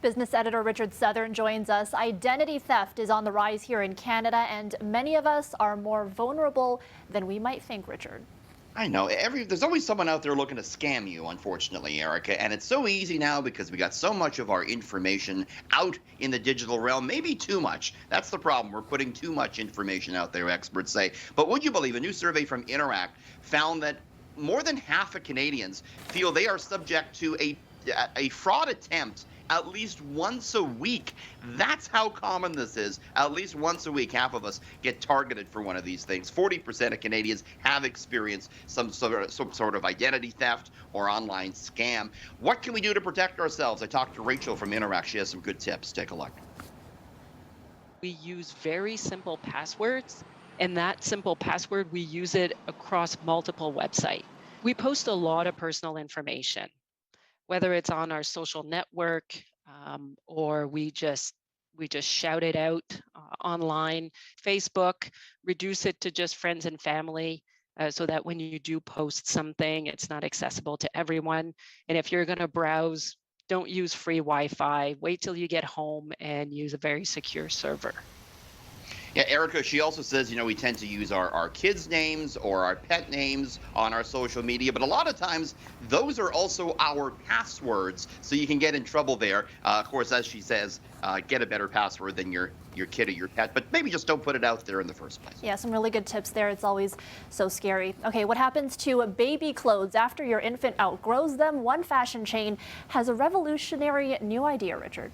Business editor Richard Southern joins us. Identity theft is on the rise here in Canada, and many of us are more vulnerable than we might think, Richard. I know. There's always someone out there looking to scam you, unfortunately, Erica. And it's so easy now because we got so much of our information out in the digital realm, maybe too much. That's the problem. We're putting too much information out there, experts say. But would you believe a new survey from Interact found that more than half of Canadians feel they are subject to a fraud attempt at least once a week. That's how common this is. At least once a week, half of us get targeted for one of these things. 40% of Canadians have experienced some sort of identity theft or online scam. What can we do to protect ourselves? I talked to Rachel from Interact. She has some good tips. Take a look. We use very simple passwords, and that simple password, we use it across multiple websites. We post a lot of personal information, whether it's on our social network or we just shout it out online. Facebook, reduce it to just friends and family so that when you do post something, it's not accessible to everyone. And if you're going to browse, don't use free Wi-Fi. Wait till you get home and use a very secure server. Yeah, Erica, she also says, we tend to use our kids' names or our pet names on our social media, but a lot of times those are also our passwords, so you can get in trouble there. Of course, as she says, get a better password than your kid or your pet, but maybe just don't put it out there in the first place. Yeah, some really good tips there. It's always so scary. Okay, what happens to baby clothes after your infant outgrows them? One fashion chain has a revolutionary new idea, Richard.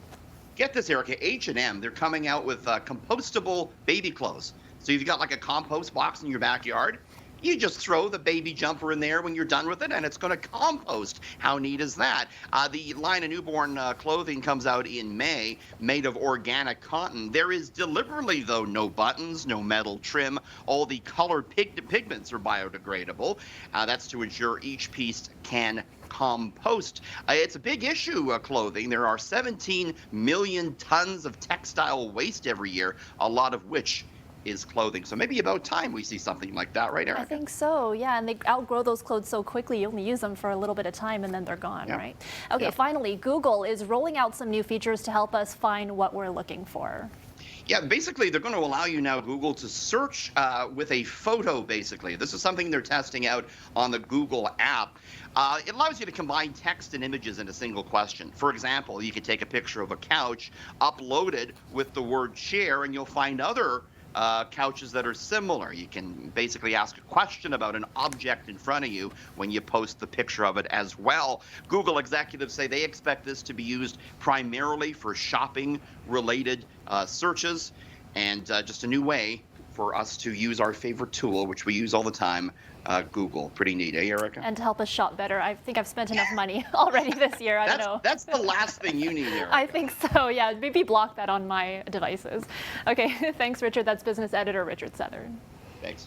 Get this, Erica, H&M, they're coming out with compostable baby clothes. So you've got like a compost box in your backyard. You just throw the baby jumper in there when you're done with it, and it's going to compost. How neat is that? The line of newborn clothing comes out in May, made of organic cotton. There is deliberately, though, no buttons, no metal trim. All the colored pigments are biodegradable. That's to ensure each piece can compost. It's a big issue, clothing. There are 17 million tons of textile waste every year, a lot of which is clothing. So maybe about time we see something like that, right, Erica? I think so, yeah, and they outgrow those clothes so quickly. You only use them for a little bit of time and then they're gone, Yeah. right? Okay, Yeah. Finally, Google is rolling out some new features to help us find what we're looking for. Yeah, basically, they're going to allow you now, Google, to search with a photo, basically. This is something they're testing out on the Google app. It allows you to combine text and images in a single question. For example, you could take a picture of a couch, upload it with the word chair, and you'll find other couches that are similar. You can basically ask a question about an object in front of you when you post the picture of it as well. Google executives say they expect this to be used primarily for shopping-related searches, and just a new way for us to use our favorite tool, which we use all the time, Google. Pretty neat, eh, Erica? And to help us shop better. I think I've spent enough money already this year. I don't know. That's the last thing you need, Erica. I think so, yeah. Maybe block that on my devices. Okay, thanks, Richard. That's business editor Richard Southern. Thanks.